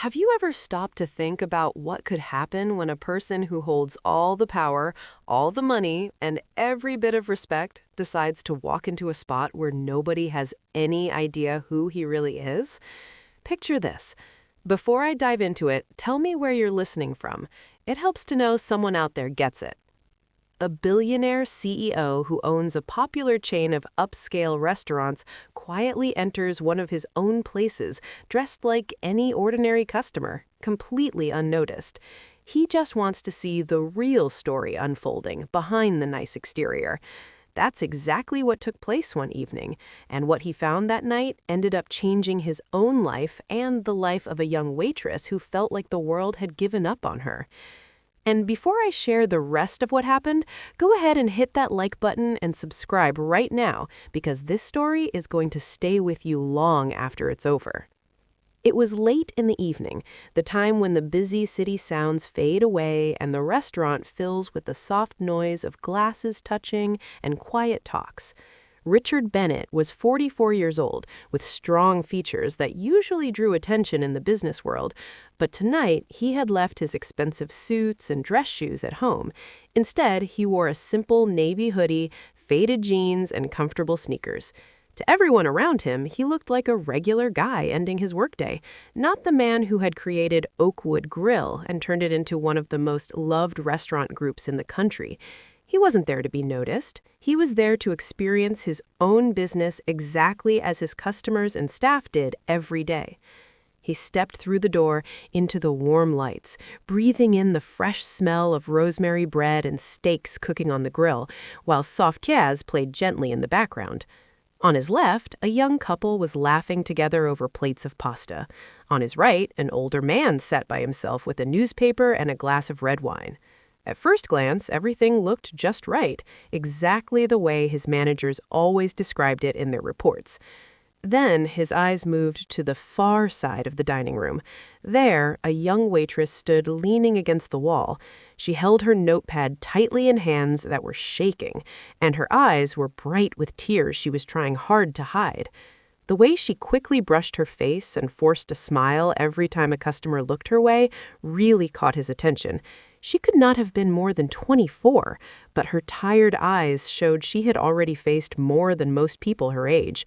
Have you ever stopped to think about what could happen when a person who holds all the power, all the money, and every bit of respect decides to walk into a spot where nobody has any idea who he really is? Picture this. Before I dive into it, tell me where you're listening from. It helps to know someone out there gets it. A billionaire CEO who owns a popular chain of upscale restaurants quietly enters one of his own places, dressed like any ordinary customer, completely unnoticed. He just wants to see the real story unfolding behind the nice exterior. That's exactly what took place one evening, and what he found that night ended up changing his own life and the life of a young waitress who felt like the world had given up on her. And before I share the rest of what happened, go ahead and hit that like button and subscribe right now, because this story is going to stay with you long after it's over. It was late in the evening, the time when the busy city sounds fade away and the restaurant fills with the soft noise of glasses touching and quiet talks. Richard Bennett was 44 years old, with strong features that usually drew attention in the business world, but tonight he had left his expensive suits and dress shoes at home. Instead, he wore a simple navy hoodie, faded jeans, and comfortable sneakers. To everyone around him, he looked like a regular guy ending his workday, not the man who had created Oakwood Grill and turned it into one of the most loved restaurant groups in the country. He wasn't there to be noticed. He was there to experience his own business exactly as his customers and staff did every day. He stepped through the door into the warm lights, breathing in the fresh smell of rosemary bread and steaks cooking on the grill, while soft jazz played gently in the background. On his left, a young couple was laughing together over plates of pasta. On his right, an older man sat by himself with a newspaper and a glass of red wine. At first glance, everything looked just right, exactly the way his managers always described it in their reports. Then his eyes moved to the far side of the dining room. There, a young waitress stood leaning against the wall. She held her notepad tightly in hands that were shaking, and her eyes were bright with tears she was trying hard to hide. The way she quickly brushed her face and forced a smile every time a customer looked her way really caught his attention. She could not have been more than 24, but her tired eyes showed she had already faced more than most people her age.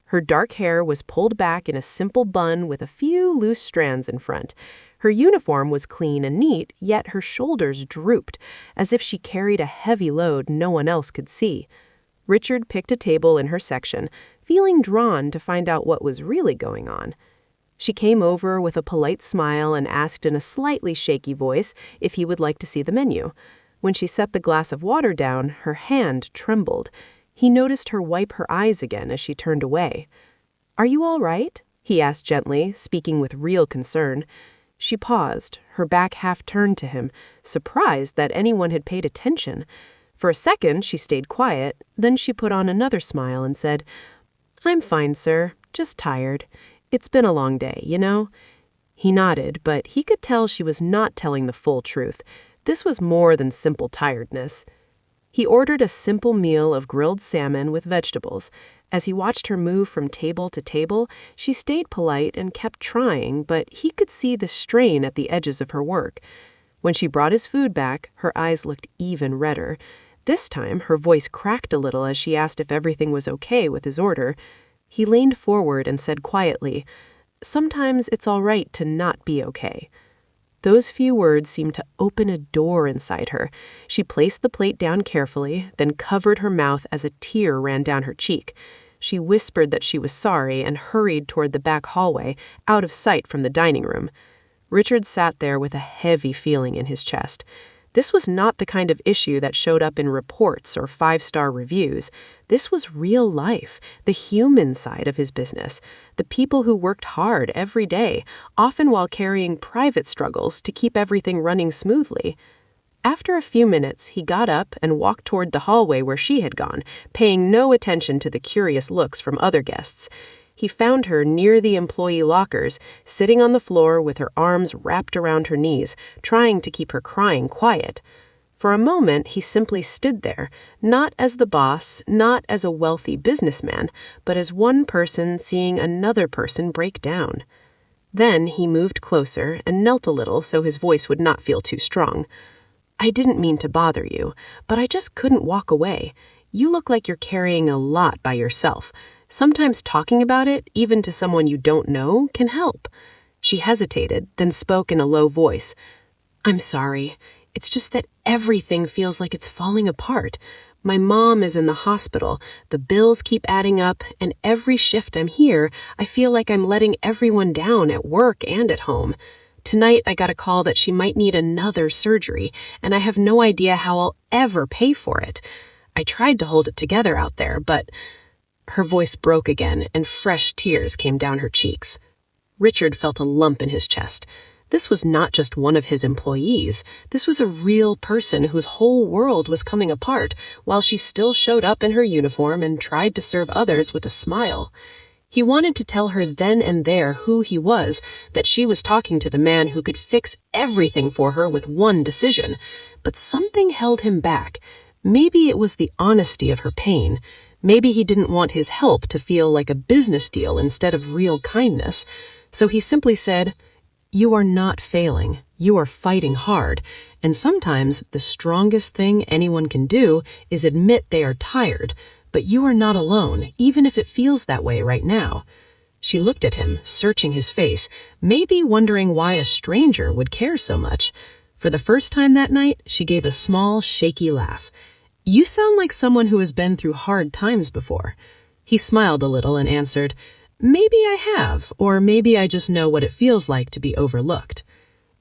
Her dark hair was pulled back in a simple bun with a few loose strands in front. Her uniform was clean and neat, yet her shoulders drooped, as if she carried a heavy load no one else could see. Richard picked a table in her section, feeling drawn to find out what was really going on. She came over with a polite smile and asked in a slightly shaky voice if he would like to see the menu. When she set the glass of water down, her hand trembled. He noticed her wipe her eyes again as she turned away. "Are you all right?" he asked gently, speaking with real concern. She paused, her back half turned to him, surprised that anyone had paid attention. For a second, she stayed quiet, then she put on another smile and said, "I'm fine, sir, just tired. It's been a long day, you know?" He nodded, but he could tell she was not telling the full truth. This was more than simple tiredness. He ordered a simple meal of grilled salmon with vegetables. As he watched her move from table to table, she stayed polite and kept trying, but he could see the strain at the edges of her work. When she brought his food back, her eyes looked even redder. This time, her voice cracked a little as she asked if everything was okay with his order. He leaned forward and said quietly, "Sometimes it's all right to not be okay." Those few words seemed to open a door inside her. She placed the plate down carefully, then covered her mouth as a tear ran down her cheek. She whispered that she was sorry and hurried toward the back hallway, out of sight from the dining room. Richard sat there with a heavy feeling in his chest. This was not the kind of issue that showed up in reports or five-star reviews. This was real life, the human side of his business, the people who worked hard every day, often while carrying private struggles to keep everything running smoothly. After a few minutes, he got up and walked toward the hallway where she had gone, paying no attention to the curious looks from other guests. He found her near the employee lockers, sitting on the floor with her arms wrapped around her knees, trying to keep her crying quiet. For a moment, he simply stood there, not as the boss, not as a wealthy businessman, but as one person seeing another person break down. Then he moved closer and knelt a little so his voice would not feel too strong. I didn't mean to bother you, but I just couldn't walk away. You look like you're carrying a lot by yourself. Sometimes talking about it, even to someone you don't know, can help. She hesitated, then spoke in a low voice. I'm sorry. It's just that everything feels like it's falling apart. My mom is in the hospital, the bills keep adding up, and every shift I'm here, I feel like I'm letting everyone down at work and at home. Tonight I got a call that she might need another surgery, and I have no idea how I'll ever pay for it. I tried to hold it together out there, but... Her voice broke again, and fresh tears came down her cheeks. Richard felt a lump in his chest. This was not just one of his employees. This was a real person whose whole world was coming apart, while she still showed up in her uniform and tried to serve others with a smile. He wanted to tell her then and there who he was, that she was talking to the man who could fix everything for her with one decision. But something held him back. Maybe it was the honesty of her pain. Maybe he didn't want his help to feel like a business deal instead of real kindness. So he simply said, You are not failing. You are fighting hard. And sometimes the strongest thing anyone can do is admit they are tired. But you are not alone, even if it feels that way right now. She looked at him, searching his face, maybe wondering why a stranger would care so much. For the first time that night, she gave a small, shaky laugh. You sound like someone who has been through hard times before. He smiled a little and answered, Maybe I have, or maybe I just know what it feels like to be overlooked.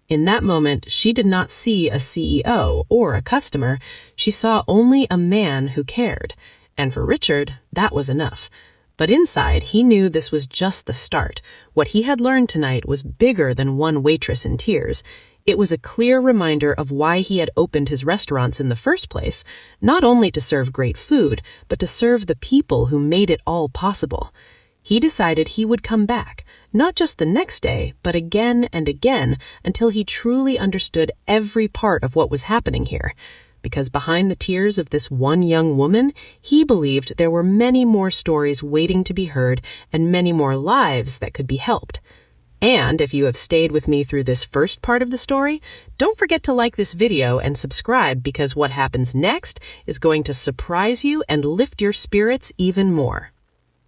In that moment, she did not see a CEO or a customer. She saw only a man who cared. And for Richard, that was enough. But inside, he knew this was just the start. What he had learned tonight was bigger than one waitress in tears. It was a clear reminder of why he had opened his restaurants in the first place, not only to serve great food, but to serve the people who made it all possible. He decided he would come back, not just the next day, but again and again, until he truly understood every part of what was happening here. Because behind the tears of this one young woman, he believed there were many more stories waiting to be heard and many more lives that could be helped. And if you have stayed with me through this first part of the story, don't forget to like this video and subscribe, because what happens next is going to surprise you and lift your spirits even more.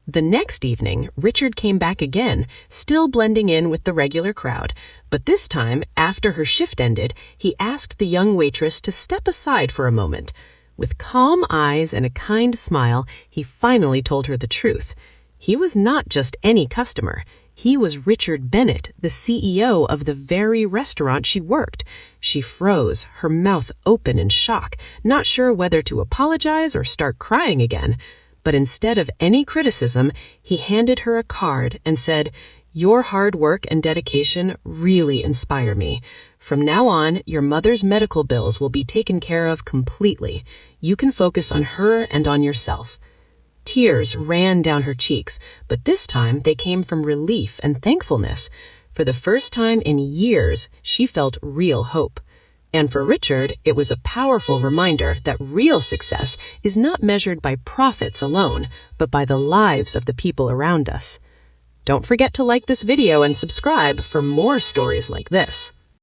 The next evening, Richard came back again, still blending in with the regular crowd. But this time, after her shift ended, he asked the young waitress to step aside for a moment. With calm eyes and a kind smile, he finally told her the truth. He was not just any customer. He was Richard Bennett, the CEO of the very restaurant she worked. She froze, her mouth open in shock, not sure whether to apologize or start crying again. But instead of any criticism, he handed her a card and said, Your hard work and dedication really inspire me. From now on, your mother's medical bills will be taken care of completely. You can focus on her and on yourself. Tears ran down her cheeks, but this time they came from relief and thankfulness. For the first time in years, she felt real hope. And for Richard, it was a powerful reminder that real success is not measured by profits alone, but by the lives of the people around us. Don't forget to like this video and subscribe for more stories like this.